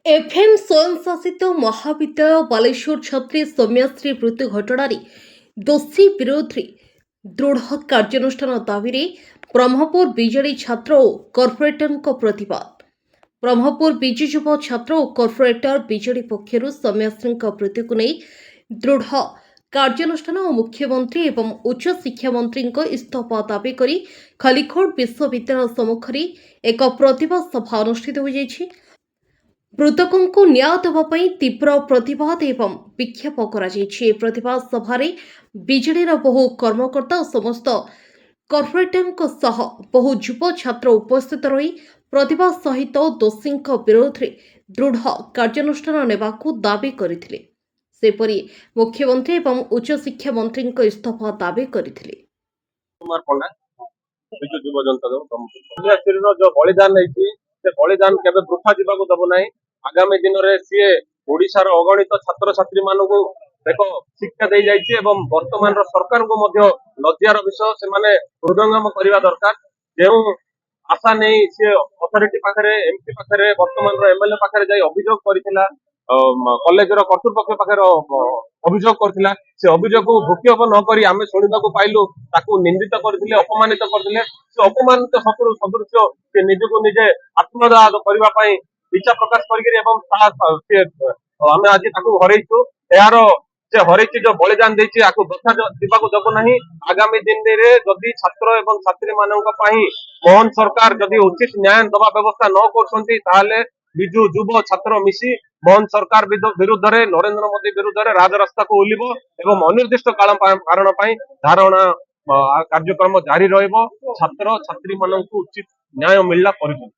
FM स्वयंशासित महाविद्यालय बालेश्वर छात्री सौम्याश्री मृत्यु घटन दोषी विरोध में दृढ़ कार्यानुष्ठान दाबी ब्रह्मपुर बीजेडी छात्र और कॉर्पोरेटर प्रतिवाद। ब्रह्मपुर विजु युव छात्र और कॉर्पोरेटर बीजेडी पक्षर सौम्याश्री मृत्यु को नहीं दृढ़ कार्यानुष्ठान और मुख्यमंत्री एवं उच्च शिक्षा मंत्री इस्तीफा दाबी कर खलिकोट विश्वविद्यालय सम्मुखें एक प्रतिवाद सभा अनुष्ठित हो जाइछि। मृतकों को न्याय देवाई तीव्र प्रतिवाद एवं विक्षेप प्रतिवाद सभारे बीजेडी बहु कर्मकर्ता और समस्त कॉर्पोरेटर बहु युव छात्र उपस्थित रही प्रतिवाद सहित दोषी विरोध में दृढ़ कार्यानुष्ठान नेबाकू दाबी करथिले। सेपरि मुख्यमंत्री एवं उच्च शिक्षा मंत्री इस्तीफा दाबी करथिले। बलिदान केबे वृथा जीवाकू दब नाही। आगामी दिन में सी ओडिशार अगणित छात्र छात्री मानू एक शिक्षा दे जाइए एवं वर्तमान सरकार को लज्जार विषय से हृदयंगम करने दरकार। जो आशा नहीं सी अथॉरिटी पाखे एमपी पाखे वर्तमान एमएलए पाखे जाई अभियोग करथिला, कॉलेज कर्तृपक्ष पाखे अभियोग करथिला। से अभियोग को भूक्षेप न करी आमे सुनिबाकू पाइलु, ताकू निंदित करथिले, अपमानित करथिले। से अपमानित सदृश से निजको निजे आत्मदाह करबा पई इच्छा प्रकाश करिके एवं आमे आज ताकू हरैछु। यार से हरैछि जो बलिदान देछि आकू वृथा जीवाकू दब नाही। आगामी दिन रे जदि छात्र एवं छात्री मानक पई मोहन सरकार जदि उचित न्याय दबा व्यवस्था न करछंती ताहाले बिजु युव छात्र मिसी मोहन सरकार विरुद्ध रे नरेंद्र मोदी विरुद्ध रे राजरास्ता को ओलिबो एवं अनिर्दिष्ट कारण पई धारणा कार्यक्रम जारी रहिबो। छात्र छात्री मानक उचित न्याय मिलला पर्यंत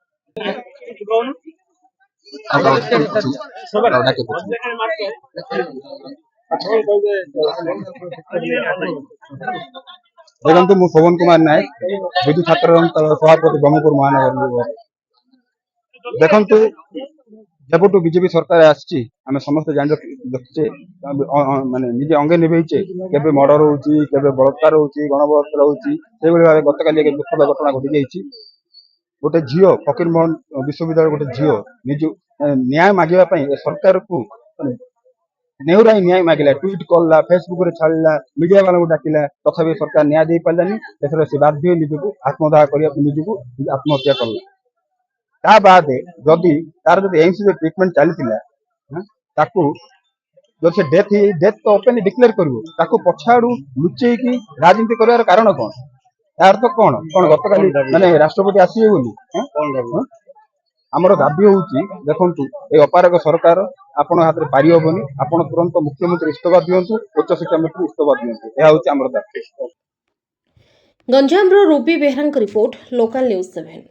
देखु मु पवन कुमार नायक विद्यु छात्र सभापति ब्रह्मपुर महानगर। देखु जबठू बीजेपी सरकार आसी आम समस्त जान देखुचे माने निजे अंगे निभेचे केबे मर्डर होउची, केबे बलात्कार होउची, गणबलात्कार होउची। से भाव गतकाली एक दुखद घटना घटी जाइए। गोटे झील फकीर मोहन विश्वविद्यालय गोटे झील निज न्याय मांगा सरकार को नेहुराई न्याय मांगला, ट्वीट कला, फेसबुक रे छाड़ा, मीडिया वाला डाकिला, तथापि सरकार न्याय दे पारानी। से बाध्य निजक आत्मदाह करने निजक आत्महत्या कला। ता बाद जदि तार जब एम्स ट्रिटमेंट चली जब से डेथ तो ओपन डिक्लेयर करू पछाड़ू लुचे की राजनीति करार कारण कौन? यार तो कौन कौन गतकाली माने राष्ट्रपति आसिए बोली आमर दाबी होउची। देखंतु ए अपारक सरकार आपण हाथ में पारि होबनी। आपण तुरंत मुख्यमंत्री इस्तीफा दियंतु, उच्च शिक्षा मंत्री इस्तीफा दियंतु। यह होउची आमर दाबी। गंजाम रो Ruby Behera report, local news 7।